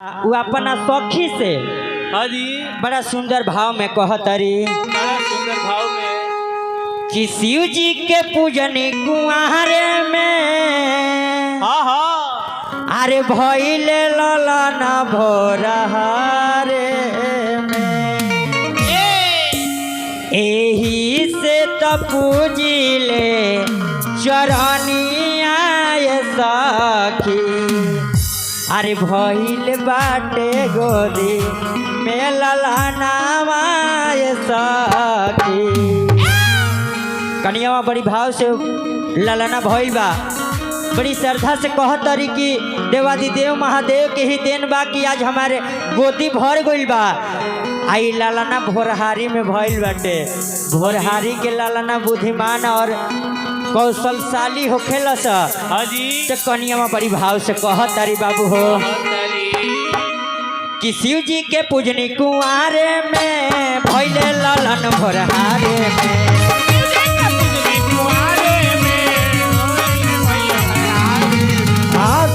वो अपना सखी से हाँ जी बड़ा सुंदर भाव में कहतरी बड़ा सुंदर भाव में कि शिव जी के पूजनी कुआरे में हाँ हाँ अरे भइले ललन भोरहारे में एही से त पूजिले चरनिया सखी अरे भइल बाटे गोदी में ललनावा सखी कनियावा बड़ी भाव से ललना भइल बा बड़ी श्रद्धा से कहतरी कि देवादिदेव महादेव के ही देन बा कि आज हमारे गोदी भर गइल बा आई ललना भोरहारी में भइल बाटे भोरहारी के ललना बुद्धिमान और कौशलशाली होखेला सा हाँ जी तो कनियावा बड़ी भाव से कहतरी बाबू हो कि शिव जी के पूजनी कुआरे में भइले ललन भोरहारे में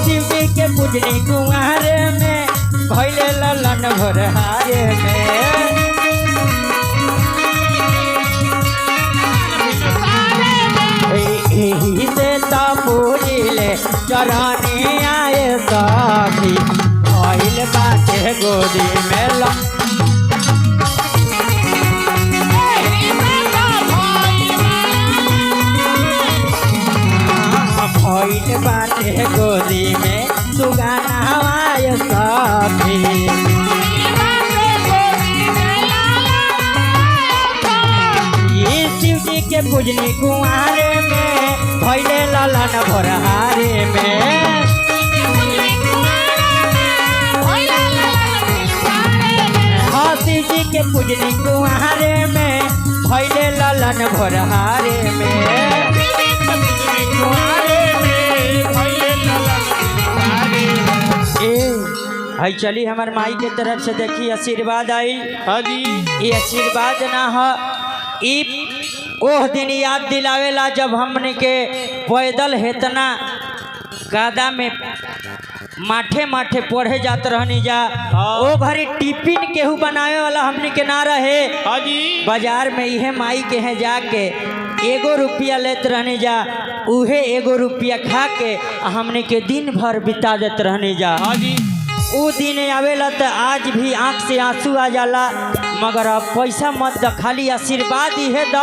शिव जी के पूजनी कुआरे में भइले ललन भोरहारे में एही से त पूजिले चरनी आए सखी भइल बाटे गोदी में भइल बाटे गोदी में सुगाना आए सखी ये शिव जी के पूजनी कुआरे में भइले ललन भोरहारे में हाँ शिव जी के पूजनी कुआरे में भइले ललन भोरहारे में हई चली हमार माई के तरफ से देखी आशीर्वाद आई हाँ जी ये आशीर्वाद ना हो ई ओह दिन याद दिलावेला जब हमने के पैदल हेतना गादा में माठे माठे पढ़े जात रहनी जा ओ घरी टिफिन केहू बनावे वाला हमने के ना रहे हाँ जी बाजार में इहे माई के हैं जाके एगो रुपया लेत रहने जा उहे एगो रुपया खा के हमने के दिन भर बिता देत रहने जा हाँ जी उ दिन आवेला तो आज भी आँख से आंसू आ जाला मगर अब पैसा मत द खाली आशीर्वाद इहे द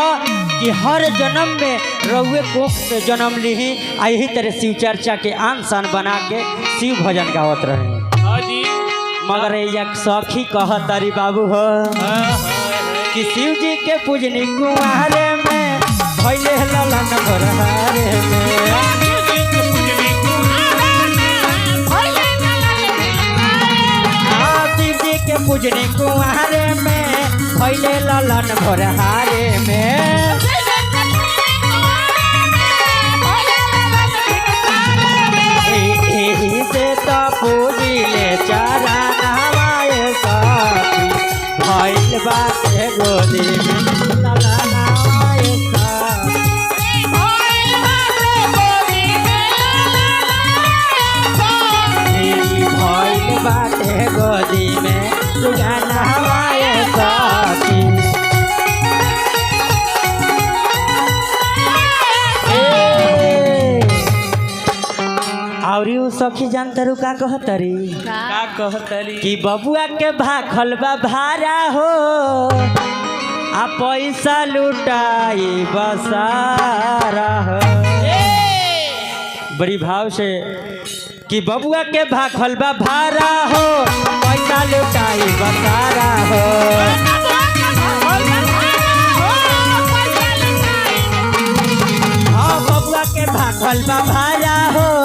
कि हर जन्म में रउए कोख से जन्म लीही आ यही तरह शिव चर्चा के आन शान बना के शिव भजन गावत रहे हाँ जी मगर एक सखी कहतरी बाबू हो कि शिव जी के पूजनी कुआरे में भइले ललन भोरहारे में के पूजनी कुआरे में भइले ललन भोरहारे में एही से त पूजिले चरनावाए सखी भइल बाटे गोदी में ललनावाए सखी भइल बाटे गोदी में सुगाना हवाए सखी और उ सखी जानतरू का कहतरी का कहतरी कि बबुआ के भाखल बा भारा हो आ पैसा लुटाई बसारा हो बड़ी भाव से कि बबुआ के भाखल बा भारा हो पैसा लुटाई बसारा हो हाँ बबुआ के भाखल बा भारा